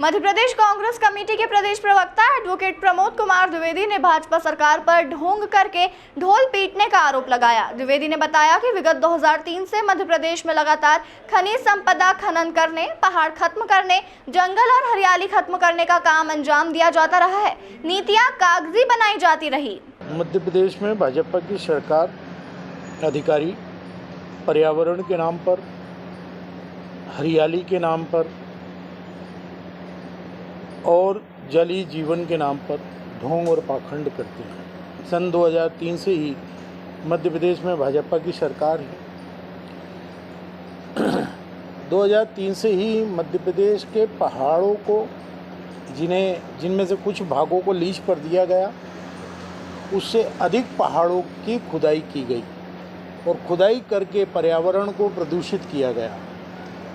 Madhya Pradesh Congress committee के प्रदेश प्रवक्ता advocate Pramod Kumar Dwivedi ने भाजपा सरकार पर ढोंग करके ढोल पीटने का आरोप लगाया। द्विवेदी ने बताया कि विगत 2003 से मध्य प्रदेश में लगातार खनिज संपदा खनन करने, पहाड़ खत्म करने, जंगल और हरियाली खत्म करने का काम अंजाम दिया जाता रहा है। नीतियां कागजी बनाई जाती रही। मध्य प्रदेश में भाजपा की सरकार अधिकारी पर्यावरण के नाम पर, हरियाली के नाम पर और जलीय जीवन के नाम पर ढोंग और पाखंड करते हैं। सन 2003 से ही मध्य प्रदेश में भाजपा की सरकार है। 2003 से ही मध्य प्रदेश के पहाड़ों को, जिनमें से कुछ भागों को लीज पर दिया गया, उससे अधिक पहाड़ों की खुदाई की गई और खुदाई करके पर्यावरण को प्रदूषित किया गया।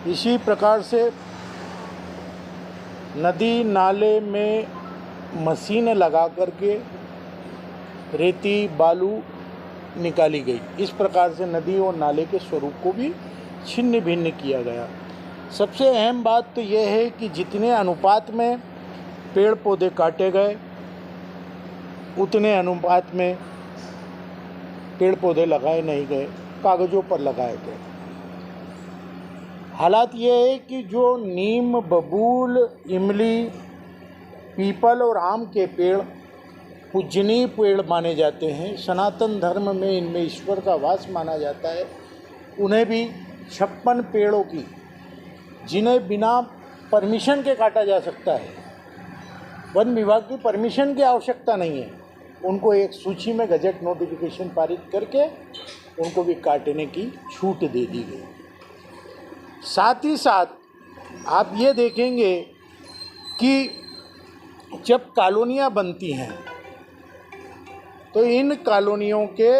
इसी प्रकार से नदी नाले में मशीन लगा करके रेती बालू निकाली गई। इस प्रकार से नदी और नाले के स्वरूप को भी छिन्न भिन्न किया गया। सबसे अहम बात तो यह है कि जितने अनुपात में पेड़ पौधे काटे गए, उतने अनुपात में पेड़ पौधे लगाए नहीं गए, कागज़ों पर लगाए गए। हालात ये है कि जो नीम, बबूल, इमली, पीपल और आम के पेड़ पूजनीय पेड़ माने जाते हैं, सनातन धर्म में इनमें ईश्वर का वास माना जाता है, उन्हें भी 56 पेड़ों की, जिन्हें बिना परमिशन के काटा जा सकता है, वन विभाग की परमिशन की आवश्यकता नहीं है, उनको एक सूची में गजट नोटिफिकेशन पारित करके उनको भी काटने की छूट दे दी गई। साथ ही साथ आप ये देखेंगे कि जब कॉलोनियाँ बनती हैं तो इन कॉलोनियों के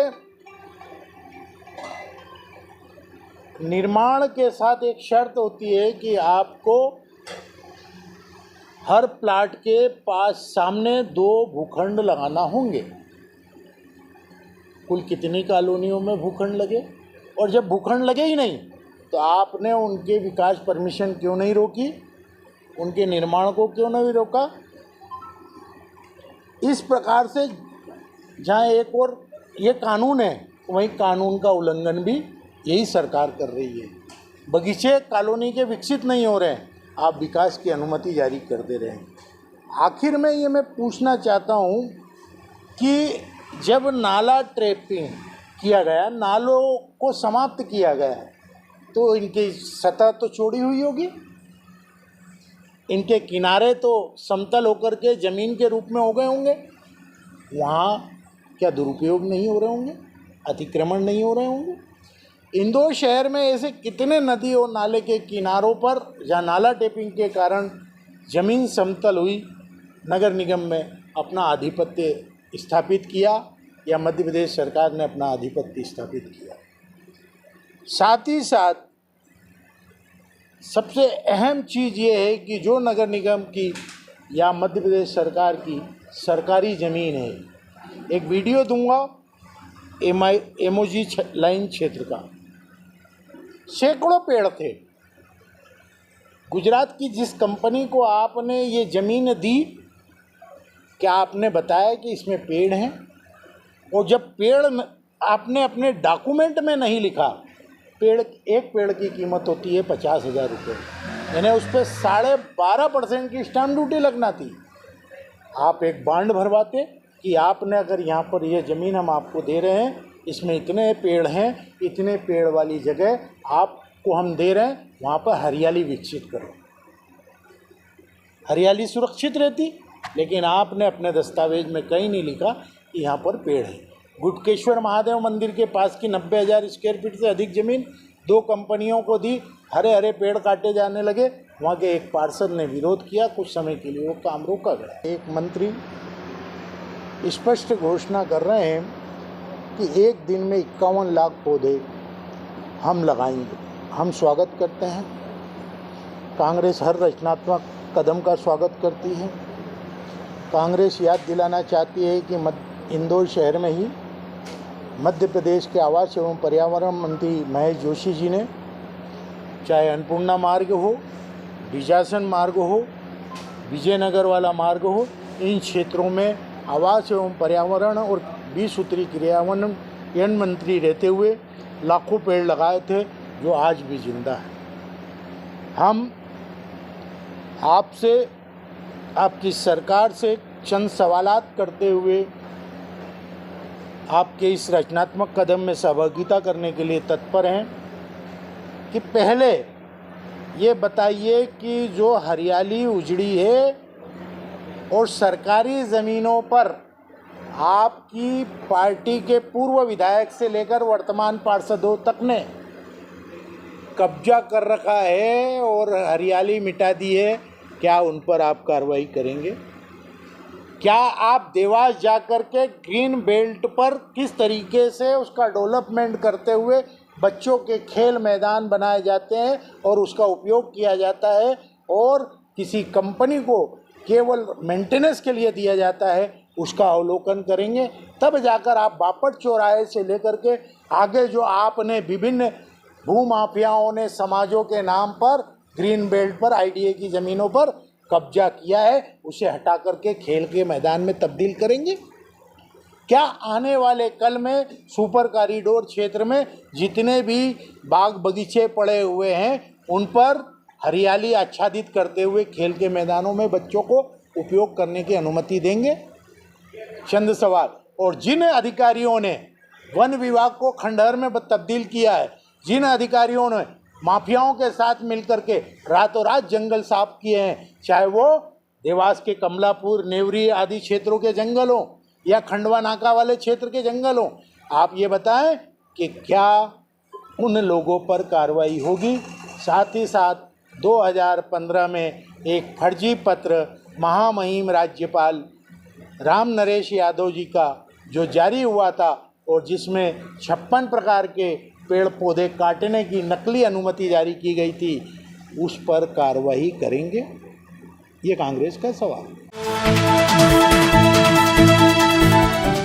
निर्माण के साथ एक शर्त होती है कि आपको हर प्लाट के पास सामने 2 भूखंड लगाना होंगे। कुल कितनी कॉलोनियों में भूखंड लगे? और जब भूखंड लगे ही नहीं तो आपने उनके विकास परमिशन क्यों नहीं रोकी, उनके निर्माण को क्यों नहीं रोका? इस प्रकार से जहाँ एक और ये कानून है, वहीं कानून का उल्लंघन भी यही सरकार कर रही है। बगीचे कॉलोनी के विकसित नहीं हो रहे हैं, आप विकास की अनुमति जारी कर दे रहे हैं। आखिर में ये मैं पूछना चाहता हूँ कि जब नाला ट्रैपिंग किया गया, नालों को समाप्त किया गया, तो इनकी सतह तो चौड़ी हुई होगी, इनके किनारे तो समतल होकर के ज़मीन के रूप में हो गए होंगे। वहाँ क्या दुरुपयोग नहीं हो रहे होंगे, अतिक्रमण नहीं हो रहे होंगे? इंदौर शहर में ऐसे कितने नदी और नाले के किनारों पर जहाँ नाला टेपिंग के कारण ज़मीन समतल हुई, नगर निगम में अपना आधिपत्य स्थापित किया या मध्य प्रदेश सरकार ने अपना आधिपत्य स्थापित किया। साथ ही साथ सबसे अहम चीज़ ये है कि जो नगर निगम की या मध्य प्रदेश सरकार की सरकारी ज़मीन है, एक वीडियो दूंगा एमओजी लाइन क्षेत्र का, सैकड़ों पेड़ थे। गुजरात की जिस कंपनी को आपने ये ज़मीन दी, क्या आपने बताया कि इसमें पेड़ हैं? और जब पेड़ आपने अपने डॉक्यूमेंट में नहीं लिखा, एक पेड़ की कीमत होती है 50,000 रुपये, यानी उस पर 12.5% की स्टैम्प ड्यूटी लगना थी। आप एक बांड भरवाते कि आपने अगर यहाँ पर ये ज़मीन हम आपको दे रहे हैं, इसमें इतने पेड़ हैं, इतने पेड़ वाली जगह आपको हम दे रहे हैं, वहाँ पर हरियाली विकसित करो, हरियाली सुरक्षित रहती। लेकिन आपने अपने दस्तावेज में कहीं नहीं लिखा कि यहाँ पर पेड़ है। गुटकेश्वर महादेव मंदिर के पास की 90,000 स्क्वायर फीट से अधिक ज़मीन 2 कंपनियों को दी, हरे हरे पेड़ काटे जाने लगे। वहाँ के एक पार्षद ने विरोध किया, कुछ समय के लिए वो काम रोका गया। एक मंत्री स्पष्ट घोषणा कर रहे हैं कि एक दिन में 51 लाख पौधे हम लगाएंगे। हम स्वागत करते हैं। कांग्रेस हर रचनात्मक कदम का स्वागत करती है। कांग्रेस याद दिलाना चाहती है कि इंदौर शहर में ही मध्य प्रदेश के आवास एवं पर्यावरण मंत्री महेश जोशी जी ने, चाहे अन्नपूर्णा मार्ग हो, बीजासन मार्ग हो, विजयनगर वाला मार्ग हो, इन क्षेत्रों में आवास एवं पर्यावरण और 20 सूत्री क्रियान्वयन मंत्री रहते हुए लाखों पेड़ लगाए थे जो आज भी जिंदा है। हम आपसे, आपकी सरकार से चंद सवालात करते हुए आपके इस रचनात्मक कदम में सहभागिता करने के लिए तत्पर हैं कि पहले ये बताइए कि जो हरियाली उजड़ी है और सरकारी ज़मीनों पर आपकी पार्टी के पूर्व विधायक से लेकर वर्तमान पार्षदों तक ने कब्जा कर रखा है और हरियाली मिटा दी है, क्या उन पर आप कार्रवाई करेंगे? क्या आप देवास जाकर के ग्रीन बेल्ट पर किस तरीके से उसका डेवलपमेंट करते हुए बच्चों के खेल मैदान बनाए जाते हैं और उसका उपयोग किया जाता है और किसी कंपनी को केवल मेंटेनेंस के लिए दिया जाता है, उसका अवलोकन करेंगे? तब जाकर आप बापट चौराहे से लेकर के आगे जो आपने विभिन्न भूमाफियाओं ने समाजों के नाम पर ग्रीन बेल्ट पर आईडीए की ज़मीनों पर कब्जा किया है, उसे हटा करके खेल के मैदान में तब्दील करेंगे? क्या आने वाले कल में सुपर कॉरिडोर क्षेत्र में जितने भी बाग बगीचे पड़े हुए हैं उन पर हरियाली आच्छादित करते हुए खेल के मैदानों में बच्चों को उपयोग करने की अनुमति देंगे? चंद सवाल। और जिन अधिकारियों ने वन विभाग को खंडहर में तब्दील किया है, जिन अधिकारियों ने माफियाओं के साथ मिलकर के रातों रात जंगल साफ किए हैं, चाहे वो देवास के कमलापुर, नेवरी आदि क्षेत्रों के जंगल हों या खंडवा नाका वाले क्षेत्र के जंगल हों, आप ये बताएं कि क्या उन लोगों पर कार्रवाई होगी? साथ ही साथ 2015 में एक फर्जी पत्र महामहिम राज्यपाल राम नरेश यादव जी का जो जारी हुआ था और जिसमें 56 प्रकार के पेड़ पौधे काटने की नकली अनुमति जारी की गई थी, उस पर कार्रवाई करेंगे? ये कांग्रेस का सवाल।